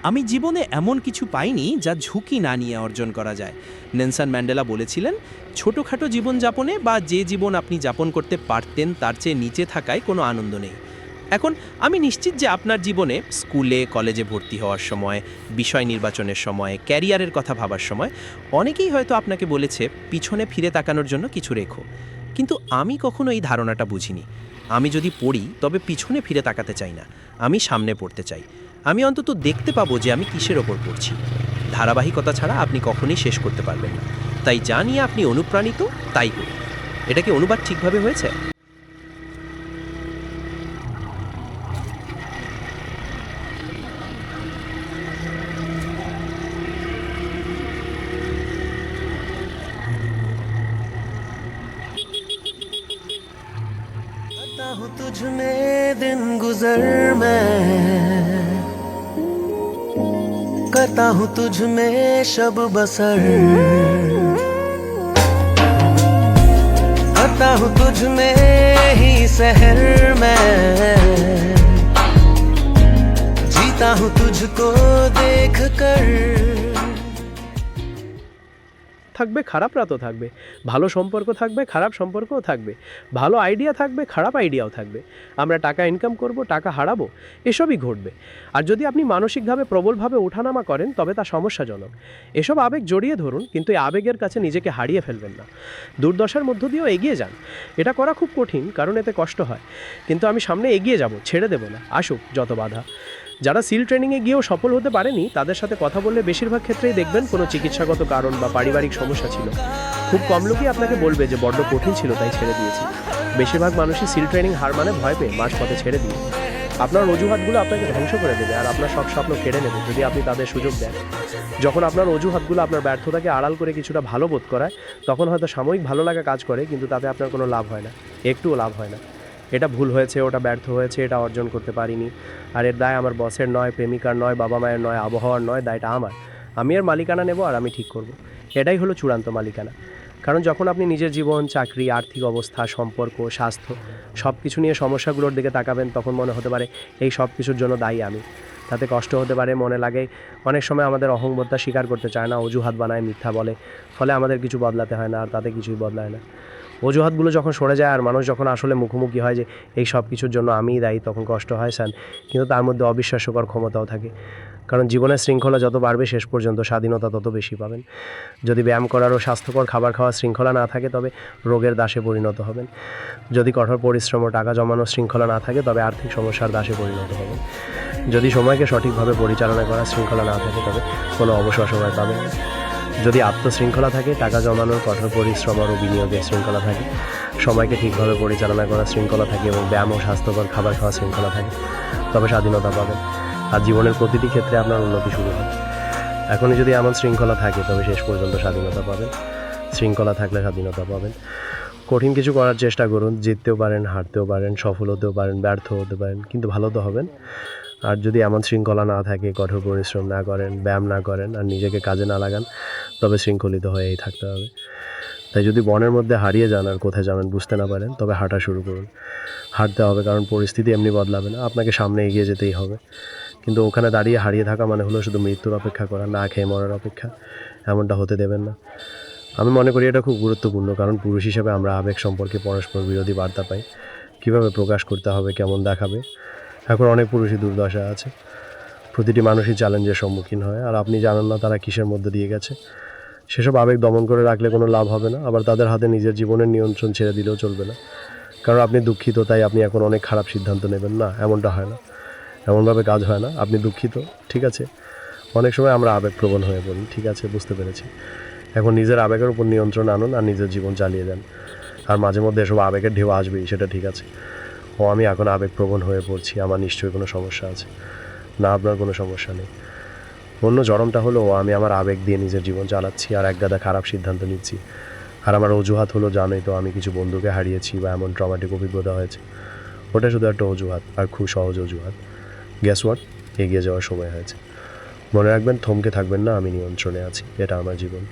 আমি জীবনে এমন কিছু পাইনি যা ঝুঁকি না নিয়ে অর্জন করা যায়। নেলসন ম্যান্ডেলা বলেছিলেন, ছোটোখাটো জীবনযাপনে বা যে জীবন আপনি যাপন করতে পারতেন তার চেয়ে নিচে থাকায় কোনো আনন্দ নেই। এখন আমি নিশ্চিত যে আপনার জীবনে স্কুলে কলেজে ভর্তি হওয়ার সময়, বিষয় নির্বাচনের সময়, ক্যারিয়ারের কথা ভাবার সময় অনেকেই হয়তো আপনাকে বলেছে পিছনে ফিরে তাকানোর জন্য কিছু রেখো। কিন্তু আমি কখনো এই ধারণাটা বুঝিনি। আমি যদি পড়ি তবে পিছনে ফিরে তাকাতে চাই না, আমি সামনে পড়তে চাই। আমি অন্তত দেখতে পাবো যে আমি কিসের ওপর পড়ছি। ধারাবাহিকতা ছাড়া আপনি কখনোই শেষ করতে পারবেন না। তাই যা নিয়ে আপনি অনুপ্রাণিত তাই করুন। এটা কি অনুবাদ ঠিকভাবে হয়েছে? करता हूँ तुझ में दिन गुजर मैं, करता हूँ तुझ में शब बसर, करता हूँ तुझ में ही सहर मैं, जीता हूँ तुझको देख कर। থাকবে, খারাপ রাতও থাকবে, ভালো সম্পর্ক থাকবে, খারাপ সম্পর্কও থাকবে, ভালো আইডিয়া থাকবে, খারাপ আইডিয়াও থাকবে। আমরা টাকা ইনকাম করব, টাকা হারাবো, এসবই ঘটবে। আর যদি আপনি মানসিকভাবে প্রবলভাবে ওঠানামা করেন তবে তা সমস্যাজনক। এসব আবেগ জড়িয়ে ধরুন, কিন্তু এই আবেগের কাছে নিজেকে হারিয়ে ফেলবেন না। দুর্দশার মধ্য দিয়েও এগিয়ে যান। এটা করা খুব কঠিন, কারণ এতে কষ্ট হয়, কিন্তু আমি সামনে এগিয়ে যাব, ছেড়ে দেব না, আসুক যত বাধা। যারা সিল ট্রেনিংয়ে গিয়েও সফল হতে পারেনি তাদের সাথে কথা বললে বেশিরভাগ ক্ষেত্রেই দেখবেন কোনো চিকিৎসাগত কারণ বা পারিবারিক সমস্যা ছিল। খুব কম লোকই আপনাকে বলবে যে বড্ড কঠিন ছিল তাই ছেড়ে দিয়েছি। বেশিরভাগ মানুষই সিল ট্রেনিং হার মানে ভয় পেয়ে মাঝপথে ছেড়ে দিয়ে। আপনার অজুহাতগুলো আপনাকে ধ্বংস করে দেবে আর আপনার সব স্বপ্ন কেড়ে নেবে যদি আপনি তাদের সুযোগ দেন। যখন আপনার অজুহাতগুলো আপনার ব্যর্থতাকে আড়াল করে কিছুটা ভালো বোধ করায়, তখন হয়তো সাময়িক ভালো লাগা কাজ করে, কিন্তু তাতে আপনার কোনো লাভ হয় না, একটুও লাভ হয় না। এটা ভুল হয়েছে, ওটা ব্যর্থ হয়েছে, এটা অর্জন করতে পারিনি, আর এর দায় আমার বসের নয়, প্রেমিকার নয়, বাবা মায়ের নয়, আবহাওয়ার নয়, দায়টা আমার। আমি এর মালিকানা নেব আর আমি ঠিক করব। এটাই হলো চূড়ান্ত মালিকানা। কারণ যখন আপনি নিজের জীবন, চাকরি, আর্থিক অবস্থা, সম্পর্ক, স্বাস্থ্য সব কিছু নিয়ে সমস্যাগুলোর দিকে তাকাবেন, তখন মনে হতে পারে এই সব কিছুর জন্য দায়ী আমি। তাতে কষ্ট হতে পারে, মনে লাগে। অনেক সময় আমাদের অহংবোধটা স্বীকার করতে চায় না, অজুহাত বানায়, মিথ্যা বলে, ফলে আমাদের কিছু বদলাতে হয় না, আর তাতে কিছুই বদলায় না। অজুহাতগুলো যখন সরে যায় আর মানুষ যখন আসলে মুখোমুখি হয় যে এই সব কিছুর জন্য আমিই দায়ী, তখন কষ্ট হয় স্যার, কিন্তু তার মধ্যে অবিশ্বাস্যকর ক্ষমতাও থাকে। কারণ জীবনের শৃঙ্খলা যত বাড়বে শেষ পর্যন্ত স্বাধীনতা তত বেশি পাবেন। যদি ব্যায়াম করার ও স্বাস্থ্যকর খাবার খাওয়ার শৃঙ্খলা না থাকে তবে রোগের দাসে পরিণত হবেন। যদি কঠোর পরিশ্রম ও টাকা জমানোর শৃঙ্খলা না থাকে তবে আর্থিক সমস্যার দাসে পরিণত হবেন। যদি সময়কে সঠিকভাবে পরিচালনা করার শৃঙ্খলা না থাকে তবে কোনো অবসর সময় পাবেন না। যদি আত্মশৃঙ্খলা থাকে, টাকা জমানোর, কঠোর পরিশ্রম ও বিনিয়োগের শৃঙ্খলা থাকে, সময়কে ঠিকভাবে পরিচালনা করার শৃঙ্খলা থাকে এবং ব্যায়াম ও স্বাস্থ্যকর খাবার খাওয়ার শৃঙ্খলা থাকে, তবে স্বাধীনতা পাবেন। আর জীবনের প্রতিটি ক্ষেত্রে আপনার উন্নতি শুরু হবে। এখনই যদি এমন শৃঙ্খলা থাকে তবে শেষ পর্যন্ত স্বাধীনতা পাবেন। শৃঙ্খলা থাকলে স্বাধীনতা পাবেন। কঠিন কিছু করার চেষ্টা করুন, জিততেও পারেন, হারতেও পারেন, সফল হতেও পারেন, ব্যর্থ হতে পারেন, কিন্তু ভালো তো হবেন। আর যদি এমন শৃঙ্খলা না থাকে, কঠোর পরিশ্রম না করেন, ব্যায়াম না করেন আর নিজেকে কাজে না লাগান, তবে শৃঙ্খলিত হয়েই থাকতে হবে। তাই যদি বনের মধ্যে হারিয়ে যান আর কোথায় যাবেন বুঝতে না পারেন, তবে হাঁটা শুরু করুন। হাঁটতে হবে, কারণ পরিস্থিতি এমনি বদলাবে না, আপনাকে সামনে এগিয়ে যেতেই হবে। কিন্তু ওখানে দাঁড়িয়ে হারিয়ে থাকা মানে হলো শুধু মৃত্যুর অপেক্ষা করা, না খেয়ে মরার অপেক্ষা। এমনটা হতে দেবেন না। আমি মনে করি এটা খুব গুরুত্বপূর্ণ, কারণ পুরুষ হিসেবে আমরা আবেগ সম্পর্কে পরস্পর বিরোধী বার্তা পাই। কীভাবে প্রকাশ করতে হবে, কেমন দেখাবে। এখন অনেক পুরুষই দুর্দশা আছে। প্রতিটি মানুষই চ্যালেঞ্জের সম্মুখীন হয়, আর আপনি জানেন না তারা কিসের মধ্যে দিয়ে গেছে। সেসব আবেগ দমন করে রাখলে কোনো লাভ হবে না, আবার তাদের হাতে নিজের জীবনের নিয়ন্ত্রণ ছেড়ে দিলেও চলবে না। কারণ আপনি দুঃখিত তাই আপনি এখন অনেক খারাপ সিদ্ধান্ত নেবেন না, এমনটা হয় না। এমনভাবে কাজ হয় না। আপনি দুঃখিত, ঠিক আছে, অনেক সময় আমরা আবেগপ্রবণ হয়ে পড়ি, ঠিক আছে, বুঝতে পেরেছি। এখন নিজের আবেগের উপর নিয়ন্ত্রণ আনুন আর নিজের জীবন চালিয়ে দেন। আর মাঝে মধ্যে এসব আবেগের ঢেউ আসবেই, সেটা ঠিক আছে। আমি এখন আবেগপ্রবণ হয়ে পড়ছি, আমার নিশ্চয়ই কোনো সমস্যা আছে। না, আপনার কোনো সমস্যা নেই। অন্য জরমটা হলো আমি আমার আবেগ দিয়ে নিজের জীবন চালাচ্ছি আর একগাদা খারাপ সিদ্ধান্ত নিচ্ছি। আর আমার অজুহাত হলো, জানোই তো, আমি কিছু বন্ধুকে হারিয়েছি বা এমন ট্রমাটিক অভিজ্ঞতা হয়েছে। ওটা শুধু একটা অজুহাত, আর খুব সহজ অজুহাত। গ্যাস ওয়াট, এগিয়ে যাওয়ার সময় হয়েছে। মনে রাখবেন, থমকে থাকবেন না, আমি নিয়ন্ত্রণে আছি, এটা আমার জীবন।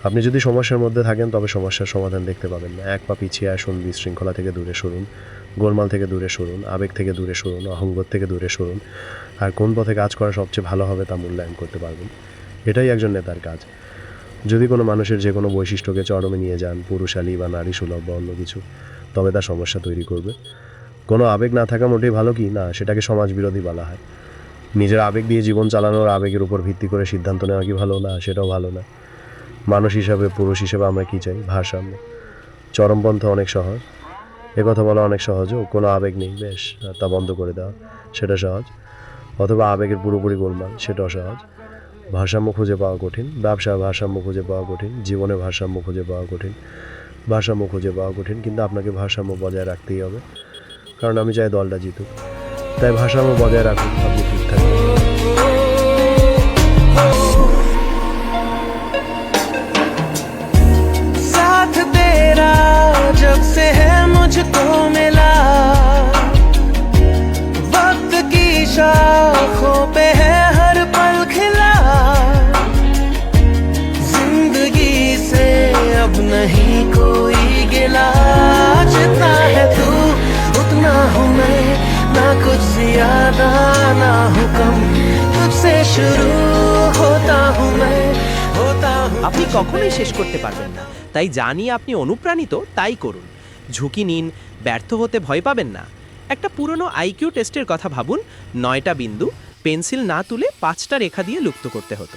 আপনি যদি সমস্যার মধ্যে থাকেন তবে সমস্যার সমাধান দেখতে পাবেন না। এক পা পিছিয়ে আসুন, বিশৃঙ্খলা থেকে দূরে সরুন, গোলমাল থেকে দূরে সরুন, আবেগ থেকে দূরে সরুন, অহংবোধ থেকে দূরে সরুন, আর কোন পথে কাজ করা সবচেয়ে ভালো হবে তা মূল্যায়ন করতে পারবেন। এটাই একজন নেতার কাজ। যদি কোনো মানুষের যে কোনো বৈশিষ্ট্যকে চরমে নিয়ে যান, পুরুষালী বা নারী সুলভ বা অন্য কিছু, তবে তা সমস্যা তৈরি করবে। কোনো আবেগ না থাকা মোটেই ভালো কি না, সেটাকে সমাজবিরোধী বলা হয়। নিজের আবেগ দিয়ে জীবন চালানোর, আবেগের উপর ভিত্তি করে সিদ্ধান্ত নেওয়া কি ভালো না, সেটাও ভালো না। মানুষ হিসাবে, পুরুষ হিসেবে আমরা কী চাই? ভারসাম্য। চরমপন্থা অনেক সহজ, কথা বলা অনেক সহজও। কোনো আবেগ নেই, বেশ, তা বন্ধ করে দেওয়া, সেটা সহজ। অথবা আবেগের পুরোপুরি গোলমাল, সেটাও সহজ। ভারসাম্য খুঁজে পাওয়া কঠিন। ব্যবসায় ভারসাম্য খুঁজে পাওয়া কঠিন, জীবনে ভারসাম্য খুঁজে পাওয়া কঠিন, ভারসাম্য খুঁজে পাওয়া কঠিন, কিন্তু আপনাকে ভারসাম্য বজায় রাখতেই হবে, কারণ আমি চাই দলটা জিতুক। তাই ভারসাম্য বজায় রাখুন, আপনি ঠিক থাকবেন। साथ तेरा जब से है मुझको मिला, वक्त की शाखों पे है हर पल खिला, जिंदगी से अब नहीं कोई गिला, जितना है तू उतना हूँ मैं, ना कुछ ज्यादा ना हूँ कम, तुझसे शुरू होता हूँ मैं, होता हूँ আপনি কখনোই শেষ করতে পারবেন না, তাই জানি আপনি অনুপ্রাণিত, তাই করুন। ঝুঁকি নিন, ব্যর্থ হতে ভয় পাবেন না। একটা পুরনো আইকিউ টেস্টের কথা ভাবুন। 9টা বিন্দু পেন্সিল না তুলে 5টা রেখা দিয়ে লুপ্ত করতে হতো।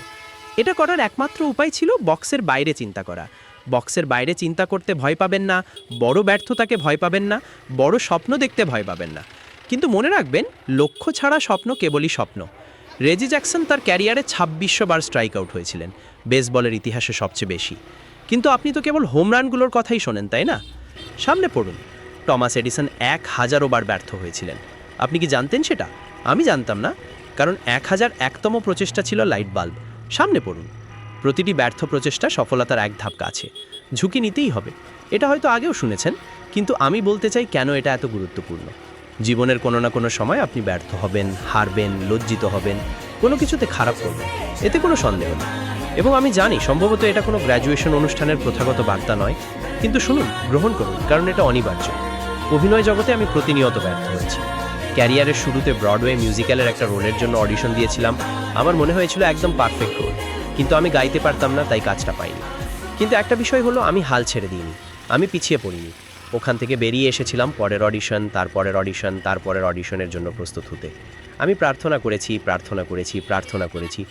এটা করার একমাত্র উপায় ছিল বক্সের বাইরে চিন্তা করা। বক্সের বাইরে চিন্তা করতে ভয় পাবেন না, বড় ব্যর্থতাকে ভয় পাবেন না, বড় স্বপ্ন দেখতে ভয় পাবেন না। কিন্তু মনে রাখবেন, লক্ষ্য ছাড়া স্বপ্ন কেবলই স্বপ্ন। রেজি জ্যাকসন তার ক্যারিয়ারে 2600 বার স্ট্রাইক আউট হয়েছিলেন, বেসবলের ইতিহাসে সবচেয়ে বেশি। কিন্তু আপনি তো কেবল হোম রানগুলোর কথাই শোনেন, তাই না? সামনে পড়ুন। টমাস এডিসন 1000 বার ব্যর্থ হয়েছিলেন। আপনি কি জানতেন সেটা? আমি জানতাম না, কারণ 1001তম প্রচেষ্টা ছিল লাইট বাল্ব। সামনে পড়ুন। প্রতিটি ব্যর্থ প্রচেষ্টা সফলতার এক ধাপ কাছে। ঝুঁকি নিতেই হবে, এটা হয়তো আগেও শুনেছেন, কিন্তু আমি বলতে চাই কেন এটা এত গুরুত্বপূর্ণ। জীবনের কোনো না কোনো সময় আপনি ব্যর্থ হবেন, হারবেন, লজ্জিত হবেন, কোনো কিছুতে খারাপ করবেন, এতে কোনো সন্দেহ নেই। এবং আমি জানি সম্ভবত এটা কোনো গ্র্যাজুয়েশন অনুষ্ঠানের প্রথাগত বার্তা নয়, কিন্তু শুনুন, গ্রহণ করুন, কারণ এটা অনিবার্য। অভিনয় জগতে আমি প্রতিনিয়ত ব্যর্থ হয়েছি। ক্যারিয়ারের শুরুতে ব্রডওয়ে মিউজিক্যালের একটা রোলের জন্য অডিশন দিয়েছিলাম। আমার মনে হয়েছিল একদম পারফেক্ট রোল, কিন্তু আমি গাইতে পারতাম না, তাই কাজটা পাইনি। কিন্তু একটা বিষয় হলো, আমি হাল ছেড়ে দিইনি, আমি পিছিয়ে পড়িনি। ওখান থেকে বেরিয়ে এসেছিলাম পরের অডিশন, তারপরের অডিশন, তারপরের অডিশনের জন্য প্রস্তুত হতে। আমি প্রার্থনা করেছি, প্রার্থনা করেছি, প্রার্থনা করেছি,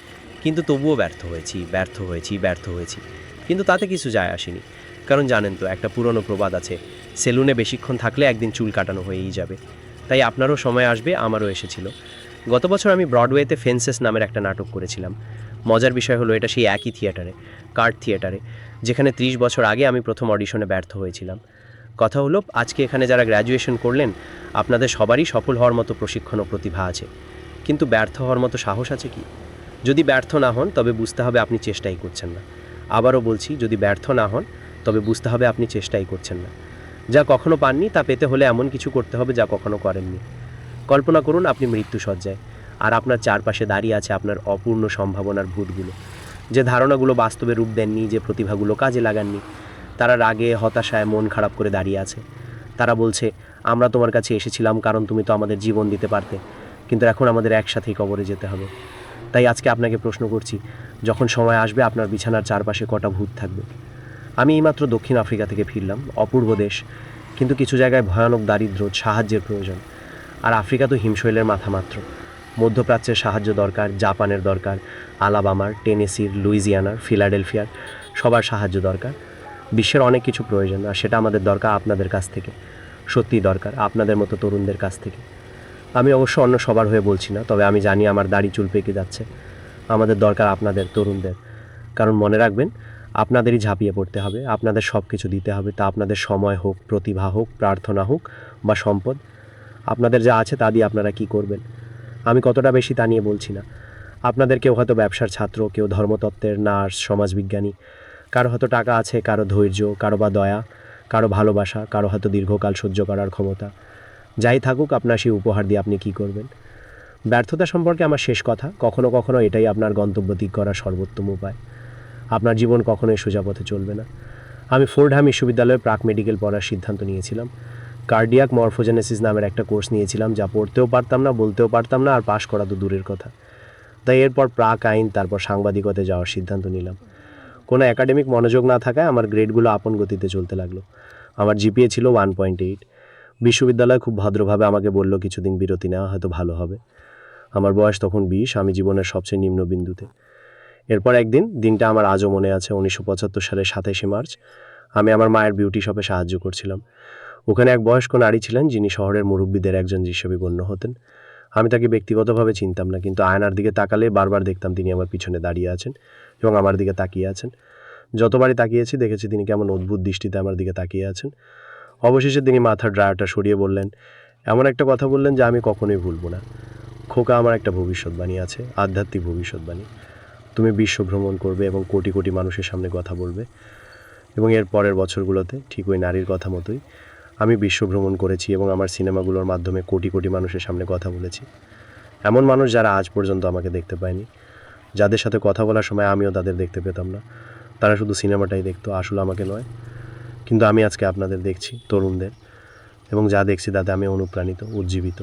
কিন্তু তবুও ব্যর্থ হয়েছি, ব্যর্থ হয়েছি, ব্যর্থ হয়েছি। কিন্তু তাতে কিছু যায় আসেনি, কারণ জানেন তো, একটা পুরনো প্রবাদ আছে, সেলুনে বেশিক্ষণ থাকলে একদিন চুল কাটানো হয়েই যাবে। তাই আপনারও সময় আসবে, আমারও এসেছিল। গত বছর আমি ব্রডওয়েতে ফেন্সেস নামের একটা নাটক করেছিলাম। মজার বিষয় হলো, এটা সেই একই থিয়েটারে, কার্ট থিয়েটারে, যেখানে 30 বছর আগে আমি প্রথম অডিশনে ব্যর্থ হয়েছিলাম। কথা হলো, আজকে এখানে যারা গ্র্যাজুয়েশন করলেন, আপনাদের সবারই সফল হওয়ার মতো প্রশিক্ষণ ও প্রতিভা আছে, কিন্তু ব্যর্থ হওয়ার মতো সাহস আছে কি? যদি ব্যর্থ না হন, তবে বুঝতে হবে আপনি চেষ্টাই করছেন না। আবারও বলছি, যদি ব্যর্থ না হন, তবে বুঝতে হবে আপনি চেষ্টাই করছেন না। যা কখনো পাননি তা পেতে হলে এমন কিছু করতে হবে যা কখনো করেননি। কল্পনা করুন আপনি মৃত্যুশয্যায়, আর আপনার চারপাশে দাঁড়িয়ে আছে আপনার অপূর্ণ সম্ভাবনার ভূতগুলো, যে ধারণাগুলো বাস্তবে রূপ দেননি, যে প্রতিভাগুলো কাজে লাগাননি। তারা রাগে, হতাশায় মন খারাপ করে দাঁড়িয়ে আছে। তারা বলছে, আমরা তোমার কাছে এসেছিলাম কারণ তুমি তো আমাদের জীবন দিতে পারতে, কিন্তু এখন আমাদের একসাথেই কবরে যেতে হবে। তাই আজকে আপনাকে প্রশ্ন করছি, যখন সময় আসবে আপনার বিছানার চারপাশে কটা ভূত থাকবে? আমি এইমাত্র দক্ষিণ আফ্রিকা থেকে ফিরলাম, অপূর্ব দেশ, কিন্তু কিছু জায়গায় ভয়ানক দারিদ্র্য, সাহায্যের প্রয়োজন। আর আফ্রিকা তো হিমশৈলের মাথা মাত্র। মধ্যপ্রাচ্যের সাহায্য দরকার, জাপানের দরকার, আলাবামার, টেনেসির, লুইজিয়ানার, ফিলাডেলফিয়ার, সবার সাহায্য দরকার। বিশ্বের অনেক কিছু প্রয়োজন, আর সেটা আমাদের দরকার আপনাদের কাছ থেকে, সত্যিই দরকার আপনাদের মতো তরুণদের কাছ থেকে। আমি অবশ্য অন্য সবার হয়ে বলছি না, তবে আমি জানি আমার দাড়ি চুল পেকে যাচ্ছে। আমাদের দরকার আপনাদের, তরুণদের। কারণ মনে রাখবেন, আপনাদেরই ঝাঁপিয়ে পড়তে হবে, আপনাদের সব কিছু দিতে হবে, তা আপনাদের সময় হোক, প্রতিভা হোক, প্রার্থনা হোক বা সম্পদ। আপনাদের যা আছে তা দিয়ে আপনারা কি করবেন? আমি কতটা বেশি তা নিয়ে বলছি না। আপনাদের কেউ হয়তো ব্যবসার ছাত্র, কেউ ধর্মতত্ত্বের, নার্স, সমাজবিজ্ঞানী, কারো হয়তো টাকা আছে, কারো ধৈর্য, কারো বা দয়া, কারো ভালোবাসা, কারো হয়তো দীর্ঘকাল সহ্য করার ক্ষমতা। যাই থাকুক, আপনার সেই উপহার দিয়ে আপনি কি করবেন? ব্যর্থতা সম্পর্কে আমার শেষ কথা, কখনো কখনো এটাই আপনার গন্তব্য দিক করার সর্বোত্তম উপায়। আপনার জীবন কখনোই সোজা পথে চলবে না। আমি ফোর্ডহ্যাম বিশ্ববিদ্যালয়ে প্রাক মেডিকেল পড়ার সিদ্ধান্ত নিয়েছিলাম। কার্ডিয়াক মরফোজেনেসিস নামের একটা কোর্স নিয়েছিলাম, যা পড়তেও পারতাম না, বলতেও পারতাম না, আর পাশ করা তো দূরের কথা। তাই এরপর প্রাক আইন, তারপর সাংবাদিকতায় যাওয়ার সিদ্ধান্ত নিলাম। কোনো একাডেমিক মনোযোগ না থাকায় আমার গ্রেডগুলো আপন গতিতে চলতে লাগলো। আমার জিপিএ ছিল 1.8। বিশ্ববিদ্যালয় খুব ভদ্রভাবে আমাকে বলল কিছুদিন বিরতি নেওয়া হয়তো ভালো হবে। আমার বয়স তখন 20, আমি জীবনের সবচেয়ে নিম্ন বিন্দুতে। এরপর একদিন, দিনটা আমার আজও মনে আছে, 1975 সালের 27শে মার্চ, আমি আমার মায়ের বিউটি শপে সাহায্য করছিলাম। ওখানে এক বয়স্ক নারী ছিলেন যিনি শহরের মুরব্বীদের একজন হিসেবে গণ্য হতেন। আমি তাকে ব্যক্তিগতভাবে চিনতাম না, কিন্তু আয়নার দিকে তাকালে বারবার দেখতাম তিনি আমার পিছনে দাঁড়িয়ে আছেন এবং আমার দিকে তাকিয়ে আছেন। যতবারই তাকিয়েছি দেখেছি তিনি কেমন অদ্ভুত দৃষ্টিতে আমার দিকে তাকিয়ে আছেন। অবশেষে তিনি মাথার ড্রায়ারটা সরিয়ে বললেন, এমন একটা কথা বললেন যা আমি কখনোই ভুলবো না। খোকা, আমার একটা ভবিষ্যৎবাণী আছে, আধ্যাত্মিক ভবিষ্যৎবাণী। তুমি বিশ্ব ভ্রমণ করবে এবং কোটি কোটি মানুষের সামনে কথা বলবে। এবং এর পরের বছরগুলোতে ঠিক ওই নারীর কথা মতোই আমি বিশ্ব ভ্রমণ করেছি এবং আমার সিনেমাগুলোর মাধ্যমে কোটি কোটি মানুষের সামনে কথা বলেছি। এমন মানুষ যারা আজ পর্যন্ত আমাকে দেখতে পায়নি, যাদের সাথে কথা বলার সময় আমিও তাদের দেখতে পেতাম না। তারা শুধু সিনেমাটাই দেখতো, আসলে আমাকে নয়। কিন্তু আমি আজকে আপনাদের দেখছি, তরুণদের, এবং যা দেখছি তাতে আমি অনুপ্রাণিত, উজ্জীবিত।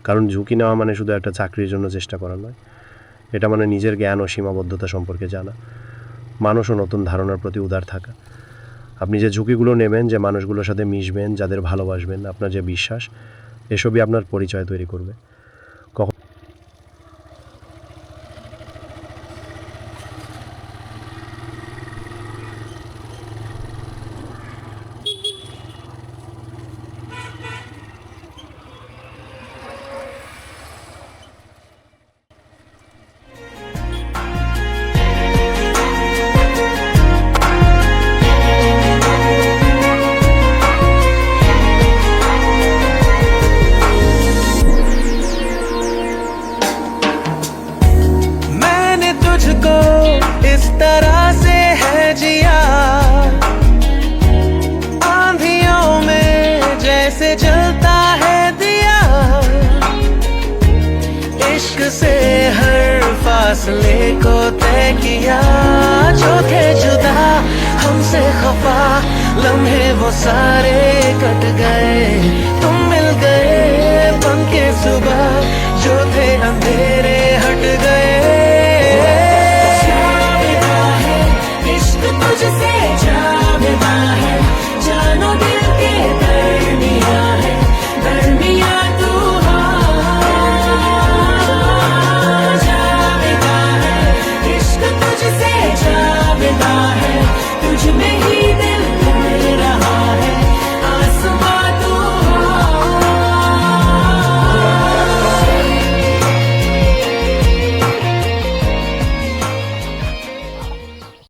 কারণ ঝুঁকি নেওয়া মানে শুধু একটা চাকরির জন্য চেষ্টা করা নয়, এটা মানে নিজের জ্ঞান ও সীমাবদ্ধতা সম্পর্কে জানা, মানুষ ও নতুন ধারণার প্রতি উদার থাকা। আপনি যে ঝুঁকিগুলো নেবেন, যে মানুষগুলোর সাথে মিশবেন, যাদের ভালোবাসবেন, আপনার যে বিশ্বাস, এসবই আপনার পরিচয় তৈরি করবে। मैंने तुझको इस तरह से है जिया, आंधियों में जैसे जलता है दिया, इश्क से हर फासले को तय किया। जो थे जुदा हमसे खफा लम्हे वो सारे कट गए, तुम मिल गए बनके